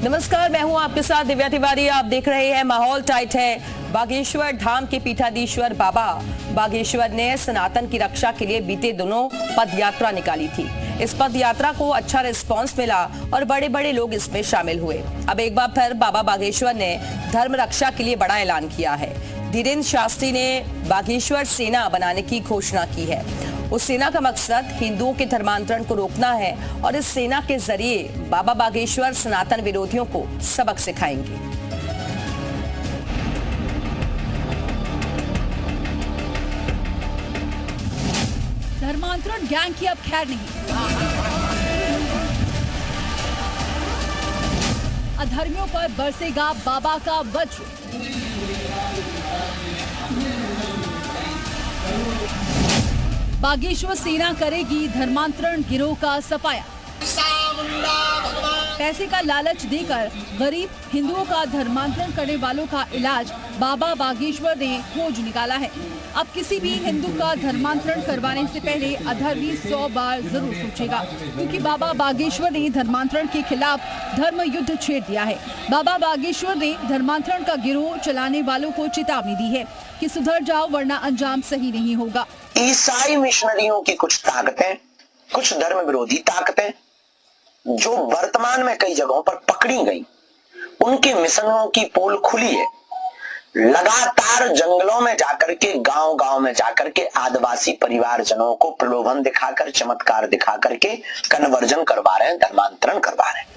नमस्कार, मैं हूं आपके साथ दिव्या तिवारी। आप देख रहे हैं माहौल टाइट है। बागेश्वर धाम के पीठाधीश्वर बाबा बागेश्वर ने सनातन की रक्षा के लिए बीते दिनों पद यात्रा निकाली थी। इस पद यात्रा को अच्छा रिस्पांस मिला और बड़े बड़े लोग इसमें शामिल हुए। अब एक बार फिर बाबा बागेश्वर ने धर्म रक्षा के लिए बड़ा ऐलान किया है। धीरेन्द्र शास्त्री ने बागेश्वर सेना बनाने की घोषणा की है। उस सेना का मकसद हिंदुओं के धर्मांतरण को रोकना है और इस सेना के जरिए बाबा बागेश्वर सनातन विरोधियों को सबक सिखाएंगे। धर्मांतरण गैंग की अब खैर नहीं। अधर्मियों पर बरसेगा बाबा का वज्र। बागेश्वर सेना करेगी धर्मांतरण गिरोह का सफाया। पैसे का लालच देकर गरीब हिंदुओं का धर्मांतरण करने वालों का इलाज बाबा बागेश्वर ने खोज निकाला है। अब किसी भी हिंदू का धर्मांतरण करवाने से पहले अधर्मी 100 बार जरूर सोचेगा, क्योंकि बाबा बागेश्वर ने धर्मांतरण के खिलाफ धर्म युद्ध छेड़ दिया है। बाबा बागेश्वर ने धर्मांतरण का गिरोह चलाने वालों को चेतावनी दी है कि सुधर जाओ वरना अंजाम सही नहीं होगा। ईसाई मिशनरियों की कुछ ताकतें, कुछ धर्म विरोधी ताकतें जो वर्तमान में कई जगहों पर पकड़ी गई, उनके मिशनों की पोल खुली है। लगातार जंगलों में जाकर के, गांव गांव में जाकर के आदिवासी परिवारजनों को प्रलोभन दिखाकर, चमत्कार दिखाकर के कन्वर्जन करवा रहे हैं, धर्मांतरण करवा रहे हैं।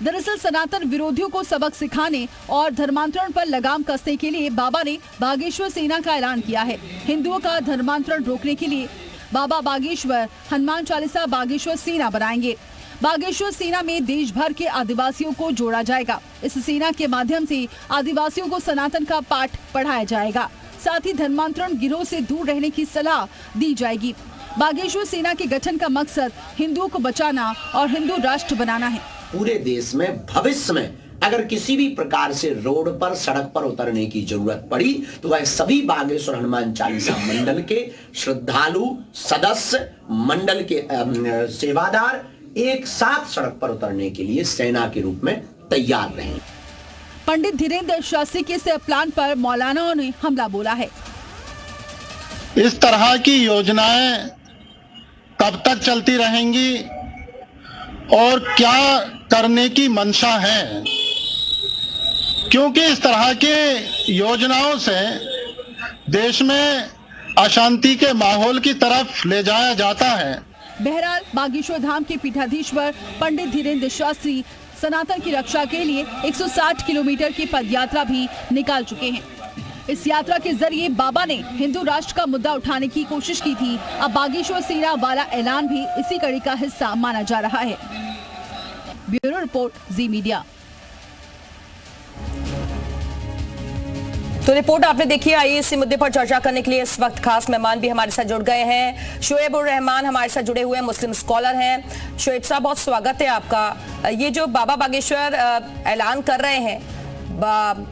दरअसल सनातन विरोधियों को सबक सिखाने और धर्मांतरण पर लगाम कसने के लिए बाबा ने बागेश्वर सेना का ऐलान किया है। हिंदुओं का धर्मांतरण रोकने के लिए बाबा बागेश्वर हनुमान चालीसा बागेश्वर सेना बनाएंगे। बागेश्वर सेना में देश भर के आदिवासियों को जोड़ा जाएगा। इस सेना के माध्यम से आदिवासियों को सनातन का पाठ पढ़ाया जाएगा। साथ ही धर्मांतरण गिरोह से दूर रहने की सलाह दी जाएगी। बागेश्वर सेना के गठन का मकसद हिंदुओं को बचाना और हिंदू राष्ट्र बनाना है। पूरे देश में भविष्य में अगर किसी भी प्रकार से रोड पर, सड़क पर उतरने की जरूरत पड़ी तो वह सभी बागेश्वर हनुमान चालीसा मंडल के श्रद्धालु, सदस्य, मंडल के सेवादार एक साथ सड़क पर उतरने के लिए सेना के रूप में तैयार रहे। पंडित धीरेन्द्र शास्त्री के इस प्लान पर मौलानाओं ने हमला बोला है। इस तरह की योजनाएं कब तक चलती रहेंगी और क्या करने की मंशा है, क्योंकि इस तरह के योजनाओं से देश में अशांति के माहौल की तरफ ले जाया जाता है। बहरहाल बागेश्वर धाम के पीठाधीश्वर पंडित धीरेन्द्र शास्त्री सनातन की रक्षा के लिए 160 किलोमीटर की पदयात्रा भी निकाल चुके हैं। इस यात्रा के जरिए बाबा ने हिंदू राष्ट्र का मुद्दा उठाने की कोशिश की थी। अब बागेश्वर सेना वाला ऐलान भी इसी कड़ी का हिस्सा माना जा रहा है। ब्यूरो रिपोर्ट, जी मीडिया। तो रिपोर्ट आपने देखी। आइए इसी मुद्दे पर चर्चा करने के लिए इस वक्त खास मेहमान भी हमारे साथ जुड़ गए हैं। शोएब उर रहमान हमारे साथ जुड़े हुए हैं, मुस्लिम स्कॉलर हैं। शोएब साहब, बहुत स्वागत है आपका। ये जो बाबा बागेश्वर ऐलान कर रहे हैं,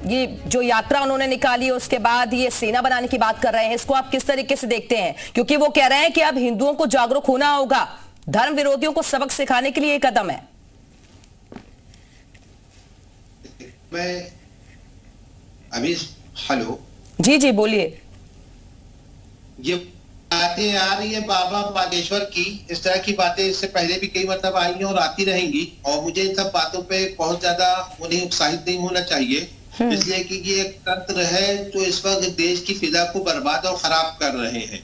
ये जो यात्रा उन्होंने निकाली, उसके बाद ये सेना बनाने की बात कर रहे हैं, इसको आप किस तरीके से देखते हैं? क्योंकि वो कह रहे हैं कि अब हिंदुओं को जागरूक होना होगा, धर्म विरोधियों को सबक सिखाने के लिए ये कदम है। मैं अभी हेलो जी जी बोलिए। ये बातें आ रही है बाबा बागेश्वर की, इस तरह की बातें इससे पहले भी कई मतलब आई हैं और आती रहेंगी, और मुझे इन सब बातों पे बहुत ज्यादा उन्हें उत्साहित नहीं होना चाहिए, इसलिए कि ये एक तंत्र है जो इस वक्त देश की फिजा को बर्बाद और खराब कर रहे हैं।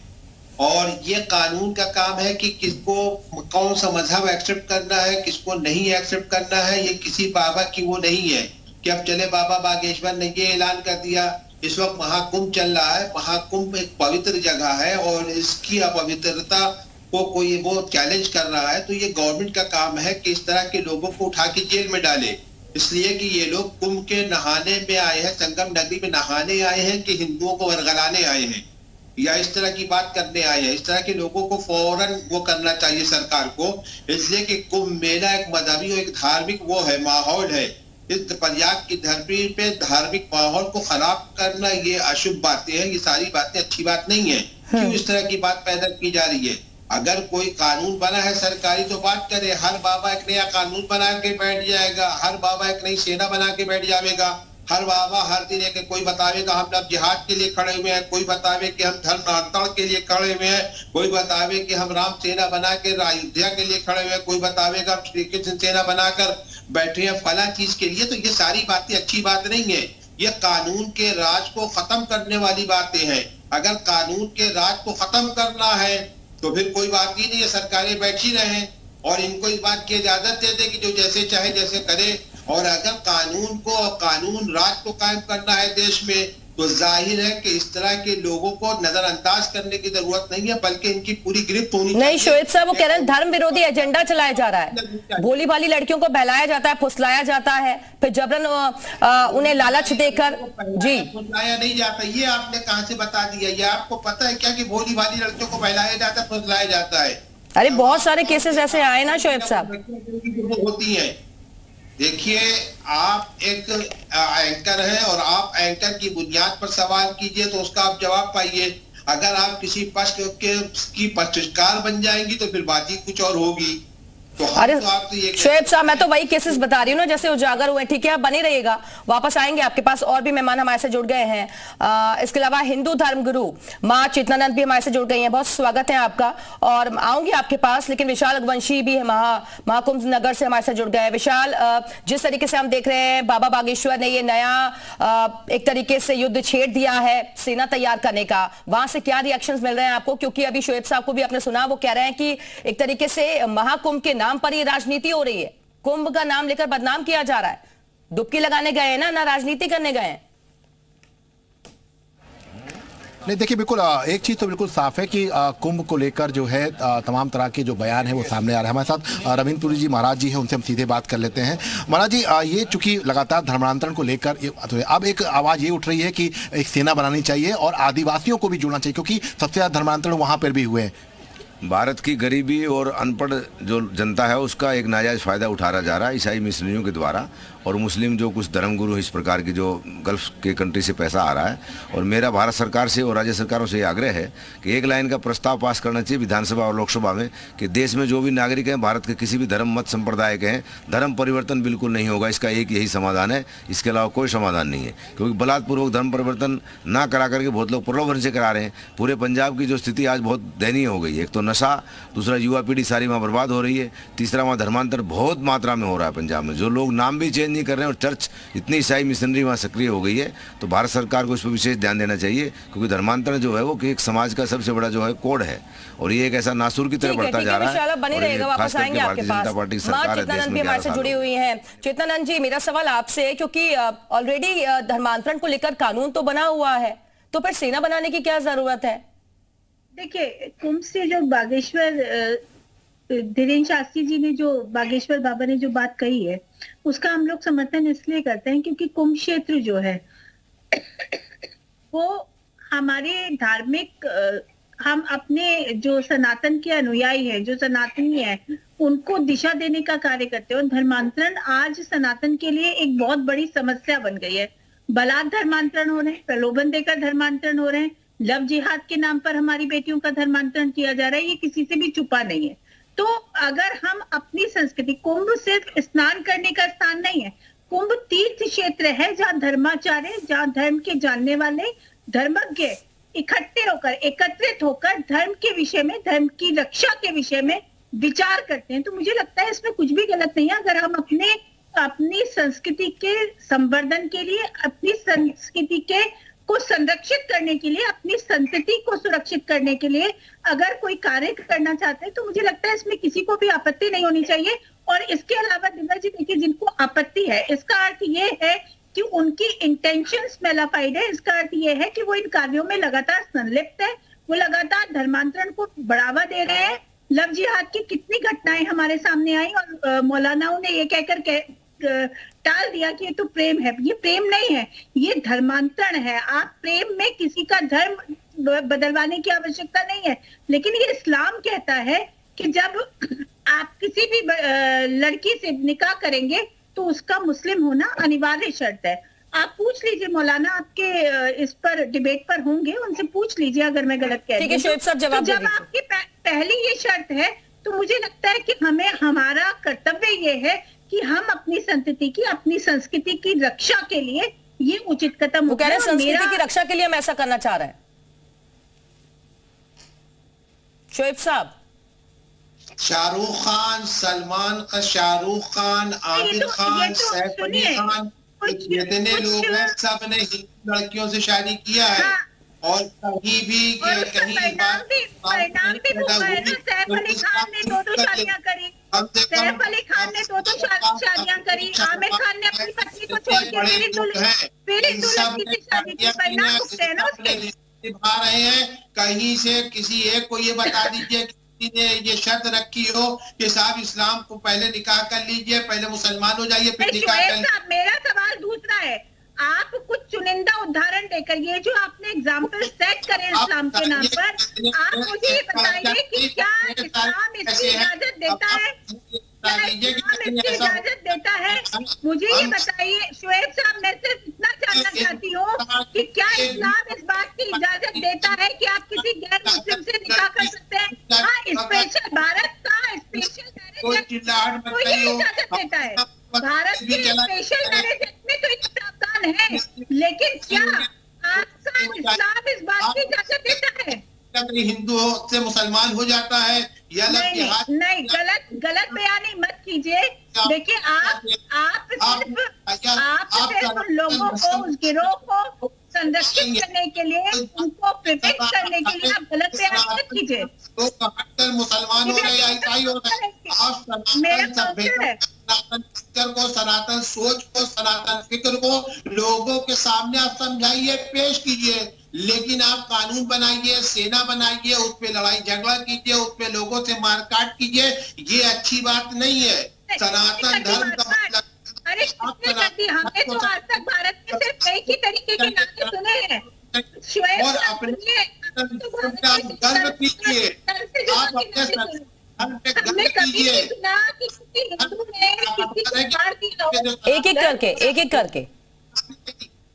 और ये कानून का काम है कि किसको कौन सा मजहब एक्सेप्ट करना है, किसको नहीं एक्सेप्ट करना है। ये किसी बाबा की वो नहीं है कि अब चले बाबा बागेश्वर ने ये ऐलान कर दिया। इस वक्त महाकुंभ चल रहा है। महाकुंभ एक पवित्र जगह है और इसकी अपवित्रता को कोई वो चैलेंज कर रहा है, तो ये गवर्नमेंट का काम है कि इस तरह के लोगों को उठा के जेल में डाले, इसलिए कि ये लोग कुंभ के नहाने में आए हैं, संगम नदी में नहाने आए हैं कि हिंदुओं को वरगलाने आए हैं या इस तरह की बात करने आए हैं। इस तरह के लोगों को फौरन वो करना चाहिए सरकार को, इसलिए कि कुंभ मेला एक मजहबी और एक धार्मिक वो है, माहौल है। इस प्रयाग की धरती पे धार्मिक माहौल को खराब करना ये अशुभ बातें हैं, ये सारी बातें अच्छी बात नहीं है। क्यों इस तरह की बात पैदा की जा रही है? अगर कोई कानून बना है सरकारी तो बात करे। हर बाबा एक नया कानून बना के बैठ जाएगा, हर बाबा एक नई सेना बना के बैठ जाएगा, हर बाबा हर दिन एक कोई बतावेगा हम अब जिहाद के लिए खड़े हुए हैं, कोई बतावे कि हम धर्मांतरण के लिए खड़े हुए हैं, कोई बतावे कि हम राम सेना बना के अयोध्या के लिए खड़े हुए हैं, कोई बतावेगा हम श्री कृष्ण सेना बनाकर बैठे हैं फला चीज के लिए। तो ये सारी बातें अच्छी बात नहीं है। ये कानून के राज को खत्म करने वाली बातें हैं। अगर कानून के राज को खत्म करना है तो फिर कोई बात ही नहीं है, सरकारें बैठी रहे और इनको इस बात की इजाजत दे दे कि जो जैसे चाहे जैसे करे। और अगर कानून को और कानून राज को कायम करना है देश में तो जाहिर है कि इस तरह के लोगों को नजरअंदाज करने की जरूरत नहीं है, बल्कि इनकी पूरी गिरफ्त होनी चाहिए। नहीं शोएब साहब, वो कह रहे हैं धर्म विरोधी एजेंडा चलाया जा रहा है, भोली भाली लड़कियों को बहलाया जाता है, फुसलाया जाता है, फिर जबरन उन्हें लालच देकर जी फुसलाया नहीं जाता। ये आपने कहां से बता दिया? ये आपको पता है क्या कि भोली भाली लड़कियों को बहलाया जाता है, फुसलाया जाता है? अरे बहुत सारे केसेस ऐसे आए ना शोएब साहब। होती है। देखिए, आप एक एंकर हैं और आप एंकर की बुनियाद पर सवाल कीजिए तो उसका आप जवाब पाइए। अगर आप किसी पक्ष की पक्षकार बन जाएंगी तो फिर बात ही कुछ और होगी। तो अरे शोएब साहब, मैं तो वही केसेस बता रही हूँ ना जैसे उजागर हुए। ठीक है, आप बने रहिएगा, वापस आएंगे आपके पास। और भी मेहमान हमारे से जुड़ गए हैं। इसके अलावा हिंदू धर्म गुरु माँ चितनानंद भी हमारे से जुड़ गई हैं। बहुत स्वागत है आपका और आऊंगी आपके पास। लेकिन विशाल अगवंशी भी महाकुंभ नगर से हमारे साथ जुड़ गए हैं। विशाल, जिस तरीके से हम देख रहे हैं बाबा बागेश्वर ने ये नया एक तरीके से युद्ध छेड़ दिया है सेना तैयार करने का, वहां से क्या रिएक्शंस मिल रहे हैं आपको? क्योंकि अभी शोएब साहब को भी आपने सुना, वो कह रहे हैं कि एक तरीके से महाकुंभ के नाम पर ये राजनीति हो रही है, कुंभ का नाम लेकर बदनाम किया जा रहा है। डुबकी लगाने गए हैं ना राजनीति करने गए हैं। नहीं, देखिए बिल्कुल एक चीज तो बिल्कुल साफ है कि कुंभ को लेकर जो है तमाम तरह के जो बयान है वो सामने आ रहे हैं। हमारे साथ रविंद्र पुरी जी महाराज जी हैं, उनसे हम सीधे बात कर लेते हैं। महाराज जी, ये चूंकि लगातार धर्मांतरण को लेकर अब एक आवाज ये उठ रही है कि एक सेना बनानी चाहिए और आदिवासियों को भी जुड़ना चाहिए, क्योंकि सबसे ज्यादा धर्मांतरण वहां पर भी हुए हैं। भारत की गरीबी और अनपढ़ जो जनता है उसका एक नाजायज़ फ़ायदा उठाया जा रहा है ईसाई मिशनरियों के द्वारा, और मुस्लिम जो कुछ धर्मगुरु इस प्रकार की जो गल्फ के कंट्री से पैसा आ रहा है। और मेरा भारत सरकार से और राज्य सरकारों से आग्रह है कि एक लाइन का प्रस्ताव पास करना चाहिए विधानसभा और लोकसभा में कि देश में जो भी नागरिक हैं भारत के किसी भी धर्म मत संप्रदाय के हैं, धर्म परिवर्तन बिल्कुल नहीं होगा। इसका एक यही समाधान है, इसके अलावा कोई समाधान नहीं है। क्योंकि बलात्पूर्वक धर्म परिवर्तन ना करा करके बहुत लोग प्रलोभन से करा रहे हैं। पूरे पंजाब की जो स्थिति आज बहुत दयनीय हो गई है। एक तो नशा, दूसरा युवा पीढ़ी सारी वहाँ बर्बाद हो रही है, तीसरा वहाँ धर्मांतर बहुत मात्रा में हो रहा है पंजाब में। जो लोग नाम भी चेंज नहीं कर रहे हैं और चर्च इतनी ईसाई मिशनरी वहाँ सक्रिय हो गई है, तो भारत सरकार को इस पर विशेष ध्यान देना चाहिए। क्योंकि धर्मांतरण जो है वो एक समाज का सबसे बड़ा जो है कोड है और ये एक ऐसा नासूर की तरह बढ़ता जा रहा है। बने रहेगा, वापस आएंगे आपके पास। मां चितनानंद भी हमारे से जुड़ी हुई हैं। चितनानंद जी, मेरा सवाल आपसे, क्योंकि ऑलरेडी धर्मांतरण को लेकर कानून तो बना हुआ है, तो फिर सेना बनाने की क्या जरूरत है? देखिए, कुंभ से जो बागेश्वर धीरेन्द्र शास्त्री जी ने जो बागेश्वर बाबा ने जो बात कही है उसका हम लोग समर्थन इसलिए करते हैं क्योंकि कुंभ क्षेत्र जो है वो हमारे धार्मिक, हम अपने जो सनातन के अनुयायी हैं, जो सनातनी है, उनको दिशा देने का कार्य करते हैं। और धर्मांतरण आज सनातन के लिए एक बहुत बड़ी समस्या बन गई है। बलात् धर्मांतरण हो रहे हैं, प्रलोभन देकर धर्मांतरण हो रहे हैं, लव जिहाद के नाम पर हमारी बेटियों का धर्मांतरण किया जा रहा है। ये किसी से भी छुपा नहीं है। तो अगर हम अपनी संस्कृति, कुंभ सिर्फ स्नान करने का स्थान नहीं है, कुंभ तीर्थ क्षेत्र है जहाँ धर्माचार्य, जहाँ धर्म के जानने वाले धर्मज्ञ इकट्ठे होकर, एकत्रित होकर धर्म के विषय में, धर्म की रक्षा के विषय में विचार करते हैं। तो मुझे लगता है इसमें कुछ भी गलत नहीं है। अगर हम अपनी संस्कृति के संवर्धन के लिए, अपनी संस्कृति के को संरक्षित करने के लिए, अपनी संतति को सुरक्षित करने के लिए अगर कोई कार्य करना चाहते हैं तो मुझे लगता है इसमें किसी को भी आपत्ति नहीं होनी चाहिए। और इसके अलावा दिव्या जी देखिए, जिनको आपत्ति है इसका अर्थ ये है कि उनकी इंटेंशंस मेलाफाइड है। इसका अर्थ ये है कि वो इन कार्यों में लगातार संलिप्त है, वो लगातार धर्मांतरण को बढ़ावा दे रहे हैं। लव जिहाद की कितनी घटनाएं हमारे सामने आई और मौलानाओं ने ये कहकर टाल दिया कि ये तो प्रेम है। ये प्रेम नहीं है, ये धर्मांतरण है। आप प्रेम में किसी का धर्म बदलवाने की आवश्यकता नहीं है, लेकिन ये इस्लाम कहता है कि जब आप किसी भी लड़की से निकाह करेंगे तो उसका मुस्लिम होना अनिवार्य शर्त है। आप पूछ लीजिए मौलाना, आपके इस पर डिबेट पर होंगे, उनसे पूछ लीजिए अगर मैं गलत कह रही हूं। ठीक है शोएब साहब, जवाब दे जब दीजिए। आपकी पहली ये शर्त है तो मुझे लगता है कि हमें, हमारा कर्तव्य ये है कि हम अपनी संतति की, अपनी संस्कृति की रक्षा के लिए ये उचित कदम वो कह रहे हैं उठाएं। और संस्कृति मेरा की रक्षा के लिए हम ऐसा करना चाह रहे हैं। शोएब साहब, शाहरुख खान, सलमान खान, शाहरुख खान, आमिर खान, सैफ अली खान, जितने लोग हैं सब ने हिंदू लड़कियों से शादी किया है। हाँ। और कहीं भी और उसका परिणाम भी वो है ना। सैफ अली खान ने 2 शादियां करी, सैफ अली खान ने 2 शादियां करी, आमिर खान ने अपनी पत्नी को छोड़ के मेरी दुल्हन की शादी की। परिणाम भुगते हैं ना उसके। निभा रहे हैं। कहीं से किसी एक को ये बता दीजिए किसी ने ये शर्त रखी हो कि साहब इस्लाम को पहले निकाह कर लीजिए, पहले मुसलमान हो जाइए फिर निकाह कर लीजिए। मेरा सवाल दूसरा है, आप कुछ चुनिंदा उदाहरण देकर, ये जो आपने एग्जाम्पल सेट करे इस्लाम के नाम पर, आप मुझे ये बताइए कि क्या इस्लाम इसकी इजाजत देता है? इजाजत देता है? मुझे ये बताइए शोएब साहब, मैं सिर्फ इतना जानना चाहती हूँ कि क्या इस्लाम इस बात की इजाजत देता है कि आप किसी गैर मुस्लिम से निकाह कर सकते हैं? हाँ, स्पेशल भारत का स्पेशल मैरिज तो ये इजाजत देता है। भारत के स्पेशल मैरिज एक्ट में तो ये प्रावधान है, लेकिन क्या आपका इस्लाम इस बात की इजाजत देता है? हिंदू से मुसलमान हो जाता है या नहीं, गलत बयानी मत कीजिए। देखिए आप सिर्फ लोगों को, उस गिरोह को संरक्षित करने के लिए, उनको प्रोटेक्ट करने के लिए आप गलत बयानी मत कीजिए। मुसलमान हो रहे, ईसाई हो रहे, सनातन को, सनातन सोच को, सनातन फिक्र को लोगों के सामने आप समझाइए, पेश कीजिए। लेकिन आप कानून बनाइए, सेना बनाइए, उस पे लड़ाई झगड़ा कीजिए, उस पे लोगों से मारकाट कीजिए, ये अच्छी बात नहीं है। सनातन धर्म का मतलब, अरे हमने तो आज तक भारत में सिर्फ एक ही तरीके के नारे सुने हैं। और अपने गर्व कीजिए, आप अपने धर्म पे गर्व कीजिए। एक एक करके।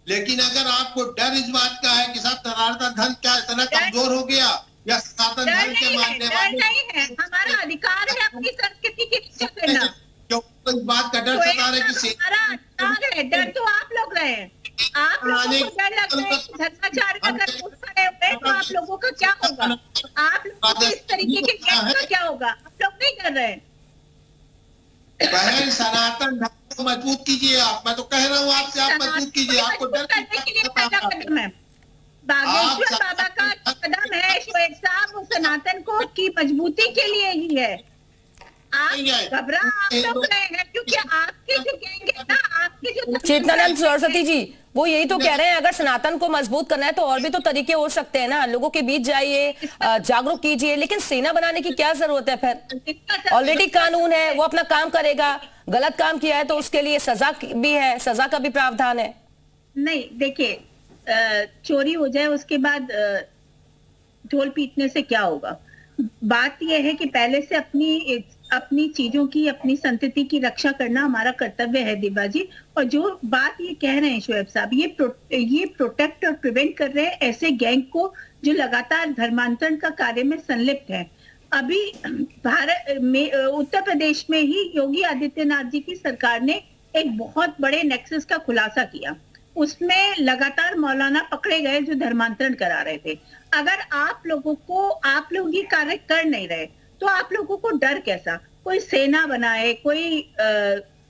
लेकिन अगर आपको डर इस बात का है कि साहब सनातन धर्म क्या इतना कमजोर हो गया, या सनातन धर्म के मानने वाले नहीं है, हमारा अधिकार है अपनी संस्कृति की रक्षा करना। क्यों इस बात का डर सता रहे कि हमारा अधिकार है? डर तो आप लोग रहे हैं, आप लोगों को डर लग रहा है कि धर्माचार का अगर कुछ खड़े हुए तो आप लोगों का क्या होगा? आप लोगों को इस तरीके के गैस का क्या होगा? आप लोग नहीं कर रहे हैं। बहन, सनातन धर्म को मजबूत कीजिए आप। मैं तो कह रहा हूँ आपसे, आप मजबूत कीजिए। आपको डर करने के लिए पहला कदम है बागेश्वर बाबा का कदम है शोएब साहब, वो सनातन को की मजबूती के लिए ही है। आप घबरा आप लोग रहे हैं क्योंकि आपके जो गैंग है ना, आपके जो चेतनानंद सरस्वती जी वो यही तो कह रहे हैं, अगर सनातन को मजबूत करना है तो और भी तो तरीके हो सकते हैं ना। लोगों के बीच जाइए, जागरूक कीजिए, लेकिन सेना बनाने की क्या जरूरत है? फिर ऑलरेडी कानून है, वो अपना काम करेगा। गलत काम किया है तो उसके लिए सजा भी है, सजा का भी प्रावधान है। नहीं देखिए, चोरी हो जाए उसके बाद ढोल पीटने से क्या होगा? बात यह है कि पहले से अपनी चीजों की, अपनी संतति की रक्षा करना हमारा कर्तव्य है दिव्या जी। और जो बात ये कह रहे हैं शोएब साहब, ये प्रोटेक्ट और प्रिवेंट कर रहे हैं ऐसे गैंग को जो लगातार धर्मांतरण का कार्य में संलिप्त है। अभी भारत में, उत्तर प्रदेश में ही योगी आदित्यनाथ जी की सरकार ने एक बहुत बड़े नेक्सस का खुलासा किया। उसमें लगातार मौलाना पकड़े गए जो धर्मांतरण करा रहे थे। अगर आप लोग ये कार्य कर नहीं रहे तो आप लोगों को डर कैसा? कोई सेना बनाए, कोई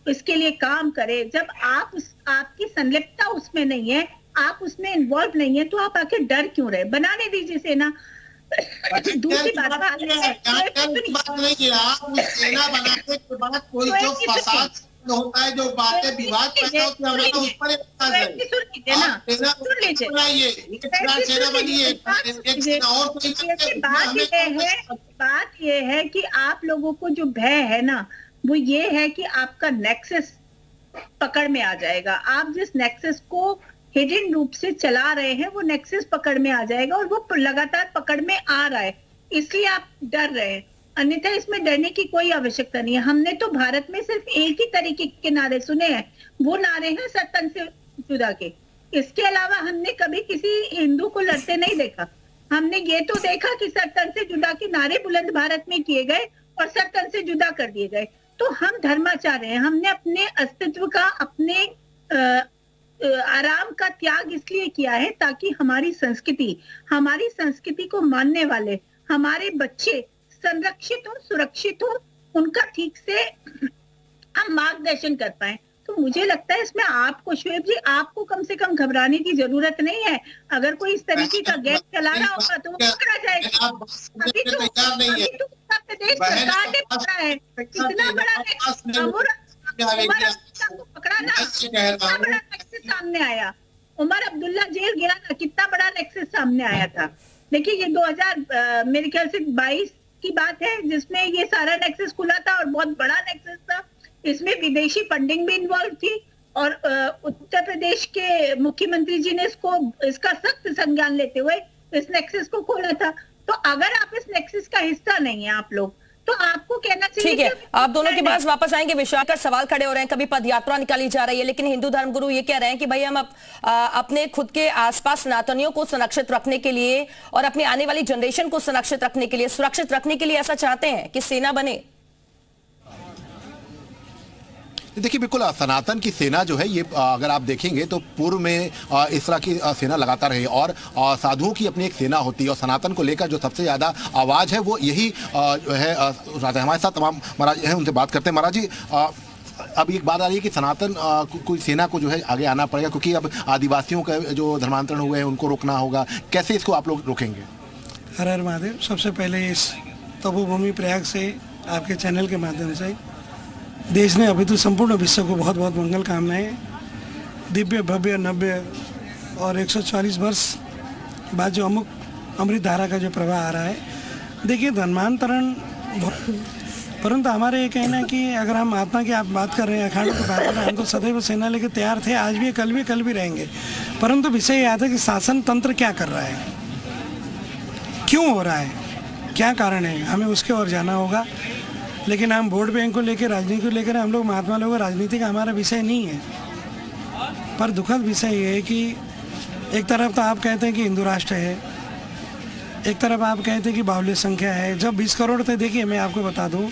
इसके लिए काम करे। जब आपकी संलिप्तता उसमें नहीं है, आप उसमें इन्वॉल्व नहीं है, तो आप आखिर डर क्यों रहे? बनाने दीजिए सेना। दूसरी बात नहीं है, आप उस सेना बनाने के बाद कोई जो फसाद होता है, जो बातें विवाद पैदा होती है, हमारा उस पर बात ये है कि आप लोगों को जो भय है ना, वो ये है कि आपका नेक्सस पकड़ में आ जाएगा। आप जिस नेक्सस को हिडन रूप से चला रहे हैं वो नेक्सस पकड़ में आ जाएगा, और वो लगातार पकड़ में आ रहा है, इसलिए आप डर रहे हैं। अन्यथा इसमें डरने की कोई आवश्यकता नहीं है। हमने तो भारत में सिर्फ एक ही तरीके के नारे सुने हैं, वो नारे हैं जुदा के। इसके अलावा हमने कभी किसी हिंदू को लड़ते नहीं देखा। हमने ये तो देखा कि सर तन से जुदा के नारे बुलंद भारत में किए गए और सर तन से जुदा कर दिए गए। तो हम धर्माचार्य हैं, हमने अपने अस्तित्व का, अपने आराम का त्याग इसलिए किया है ताकि हमारी संस्कृति को मानने वाले हमारे बच्चे संरक्षित हो, सुरक्षित हो, उनका ठीक से हम मार्गदर्शन कर पाए। तो मुझे लगता है इसमें आपको, शुएब जी, आपको कम से कम घबराने की जरूरत नहीं है। अगर कोई इस तरीके का गैस चला रहा होगा तो वो पकड़ा जाएगा। अभी तो उत्तर प्रदेश सरकार ने पकड़ा है, इतना बड़ा पकड़ा ना, कितना बड़ा नेक्सस सामने आया। उमर अब्दुल्ला जेल गया था, कितना बड़ा नेक्सस सामने आया था। देखिए ये 2000 मेरे ख्याल से 22 की बात है जिसमें ये सारा नेक्सस खुला था और बहुत बड़ा नेक्सस था। इसमें विदेशी फंडिंग भी इन्वॉल्व थी और उत्तर प्रदेश के मुख्यमंत्री जी ने इसका सख्त संज्ञान लेते हुए इस नेक्सस को खोला था। तो अगर आप इस नेक्सस का हिस्सा नहीं है आप लोग, तो आपको कहना चाहिए। ठीक है, आप दोनों के पास वापस आएंगे। विशाल का सवाल खड़े हो रहे हैं, कभी पद यात्रा निकाली जा रही है, लेकिन हिंदू धर्मगुरु ये कह रहे हैं कि भाई हम अपने खुद के आसपास सनातनियों को संरक्षित रखने के लिए और अपनी आने वाली जनरेशन को संरक्षित रखने के लिए, सुरक्षित रखने के लिए ऐसा चाहते हैं कि सेना बने। देखिए बिल्कुल सनातन की सेना जो है ये अगर आप देखेंगे तो पूर्व में इस तरह की सेना लगातार रही और साधुओं की अपनी एक सेना होती है और सनातन को लेकर जो सबसे ज़्यादा आवाज़ है वो यही है। हमारे साथ तमाम महाराज हैं, उनसे बात करते हैं। महाराज जी, अब एक बात आ रही है कि सनातन कोई सेना को जो है आगे आना पड़ेगा क्योंकि अब आदिवासियों का जो धर्मांतरण हुए हैं उनको रोकना होगा। कैसे इसको आप लोग रोकेंगे? हर हर महादेव। सबसे पहले इस तपोभूमि प्रयाग से आपके चैनल के माध्यम से देश ने अभी तो संपूर्ण विश्व को बहुत बहुत मंगल कामनाएं। दिव्य भव्य नव्य और 140 वर्ष बाद जो अमृत धारा का जो प्रवाह आ रहा है, देखिए धर्मांतरण, परंतु हमारे ये कहना है कि अगर हम आत्मा की आप बात कर रहे हैं, अखाड़ों की बात कर रहे हैं, हम तो सदैव सेना लेके तैयार थे, आज भी, कल भी रहेंगे। परंतु विषय ये आता है कि शासन तंत्र क्या कर रहा है, क्यों हो रहा है, क्या कारण है, हमें उसके ओर जाना होगा। लेकिन हम वोट बैंक को लेकर, राजनीति को लेकर, हम लोग महात्मा लोग, राजनीति का हमारा विषय नहीं है। पर दुखद विषय ये है कि एक तरफ तो आप कहते हैं कि हिंदू राष्ट्र है, एक तरफ आप कहते हैं कि बाहुल्य संख्या है। जब 20 करोड़ थे, देखिए मैं आपको बता दूं,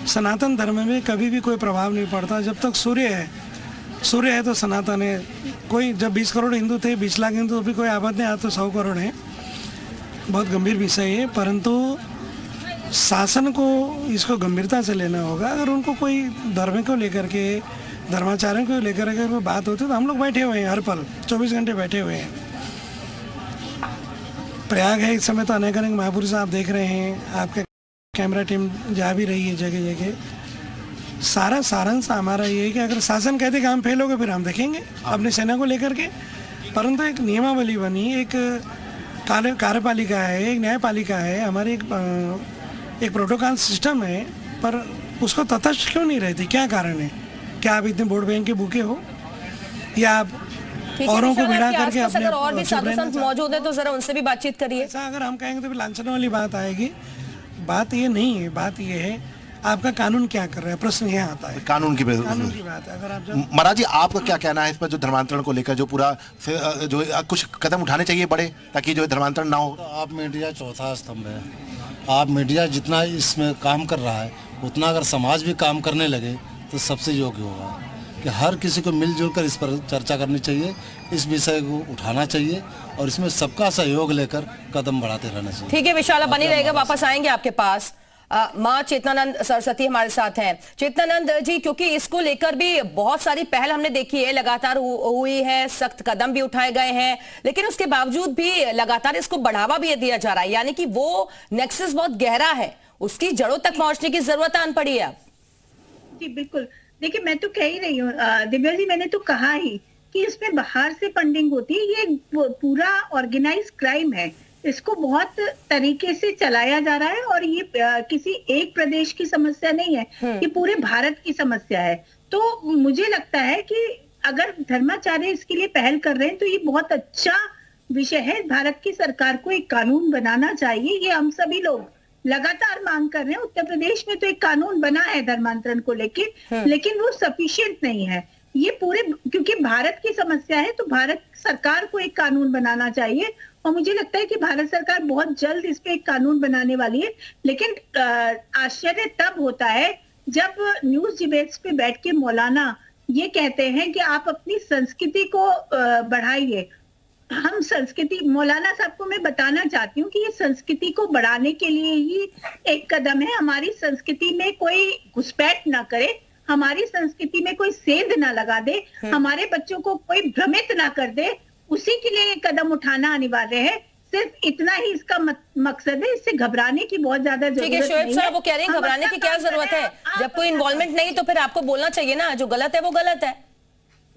सनातन धर्म में कभी भी कोई प्रभाव नहीं पड़ता। जब तक सूर्य है तो सनातन है। कोई जब 20 करोड़ हिंदू थे, 20 लाख हिंदू, तो भी कोई आबाद नहीं, आज तो 100 करोड़ है। बहुत गंभीर विषय है, परंतु शासन को इसको गंभीरता से लेना होगा। अगर उनको कोई धर्म को लेकर के, धर्माचार्यों को लेकर अगर कोई बात होती है तो हम लोग बैठे हुए हैं, हर पल 24 घंटे बैठे हुए हैं। प्रयाग है इस समय तो अनेक महापुरुष आप देख रहे हैं, आपके कैमरा टीम जा भी रही है जगह जगह। सारा सारांश हमारा ये है कि अगर शासन कहते कि हम फेल हो गए, फिर हम देखेंगे अपनी सेना को लेकर के। परंतु एक नियमावली बनी, एक कार्यपालिका है, एक न्यायपालिका है, हमारी एक प्रोटोकॉल सिस्टम है, पर उसको तटस्थ क्यों नहीं रहती? क्या कारण है? क्या आप इतने वोट बैंक के भूखे हो, या आप औरों को भिड़ा करके अपने और भी साधु संत मौजूद है तो जरा उनसे भी बातचीत करिए। ऐसा अगर हम कहेंगे तो फिर लांछन वाली बात आएगी। बात ये नहीं है, बात ये है आपका कानून क्या कर रहा है, प्रश्न यह आता है। कानून की बात है। अगर आप महाराज जी, आपका क्या कहना है इस पर, जो धर्मांतरण को लेकर जो पूरा जो कुछ कदम उठाने चाहिए बड़े, ताकि जो धर्मांतरण ना हो? आप मीडिया चौथा स्तंभ है। आप मीडिया जितना इसमें काम कर रहा है, उतना अगर समाज भी काम करने लगे तो सबसे योग्य होगा कि हर किसी को मिलजुल कर इस पर चर्चा करनी चाहिए, इस विषय को उठाना चाहिए और इसमें सबका सहयोग लेकर कदम बढ़ाते रहना चाहिए। ठीक है विशाला, बनी रहेगा, वापस आएंगे आपके पास। माँ चेतनानंद सरस्वती हमारे साथ हैं। चेतनानंद जी, क्योंकि इसको लेकर भी बहुत सारी पहल हमने देखी है, लगातार हुई है, सख्त कदम भी उठाए गए हैं, लेकिन उसके बावजूद भी लगातार इसको बढ़ावा भी दिया जा रहा है, यानी कि वो नेक्सस बहुत गहरा है, उसकी जड़ों तक पहुंचने की जरूरत आन पड़ी है। जी बिल्कुल, देखिए मैं तो कह ही रही हूँ दिव्या जी, मैंने तो कहा ही कि इसमें बाहर से फंडिंग होती है। ये पूरा ऑर्गेनाइज क्राइम है, इसको बहुत तरीके से चलाया जा रहा है और ये किसी एक प्रदेश की समस्या नहीं है, ये पूरे भारत की समस्या है। तो मुझे लगता है कि अगर धर्माचार्य इसके लिए पहल कर रहे हैं तो ये बहुत अच्छा विषय है। भारत की सरकार को एक कानून बनाना चाहिए, ये हम सभी लोग लगातार मांग कर रहे हैं। उत्तर प्रदेश में तो एक कानून बना है धर्मांतरण को लेकर, लेकिन वो सफिशिएंट नहीं है। ये पूरे, क्योंकि भारत की समस्या है तो भारत सरकार को एक कानून बनाना चाहिए और मुझे लगता है कि भारत सरकार बहुत जल्द इस पे एक कानून बनाने वाली है। लेकिन आश्चर्य तब होता है जब न्यूज डिबेट्स पे बैठ के मौलाना ये कहते हैं कि आप अपनी संस्कृति को बढ़ाइए। हम संस्कृति, मौलाना साहब को मैं बताना चाहती हूँ कि ये संस्कृति को बढ़ाने के लिए ही एक कदम है। हमारी संस्कृति में कोई घुसपैठ ना करे, हमारी संस्कृति में कोई सेंध ना लगा दे, हमारे बच्चों को कोई भ्रमित ना कर दे, उसी के लिए ये कदम उठाना अनिवार्य है। सिर्फ इतना ही इसका मकसद है, इससे घबराने की बहुत ज्यादा जरूरत नहीं है। शोएब साहब वो कह रहे हैं घबराने की क्या जरूरत है, जब कोई इन्वॉल्वमेंट नहीं तो फिर आपको बोलना चाहिए ना, जो गलत है वो गलत है।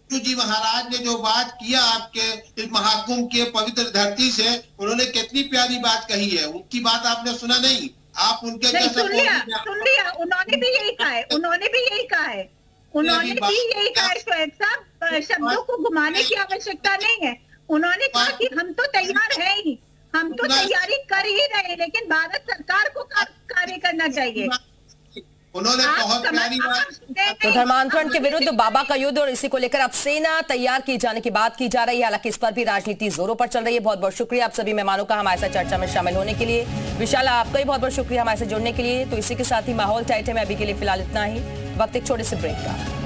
जी महाराज ने जो बात किया आपके इस महाकुंभ के पवित्र धरती से, उन्होंने कितनी प्यारी बात कही है, उनकी बात आपने सुना नहीं? आप उनके सुन लिया, उन्होंने भी यही कहा है, उन्होंने भी यही कहा है, उन्होंने भी यही कहा है शोएब साहब, शब्दों को घुमाने की आवश्यकता नहीं है। उन्होंने कहा कि हम तो तैयार है ही, हम तो तैयारी कर ही रहे, लेकिन भारत सरकार को कार्य करना चाहिए। उन्होंने बहुत प्यारी बात। तो धर्मांतरण के विरुद्ध बाबा का युद्ध और इसी को लेकर अब सेना तैयार किए जाने की बात की जा रही है। हालांकि इस पर भी राजनीति जोरों पर चल रही है। बहुत बहुत शुक्रिया आप सभी मेहमानों का हमारे साथ चर्चा में शामिल होने के लिए। विशाला आपका भी बहुत बहुत शुक्रिया हमारे साथ जुड़ने के लिए। तो इसी के साथ ही माहौल टाइट है में अभी के लिए फिलहाल इतना ही। वक्त एक छोटे से ब्रेक का।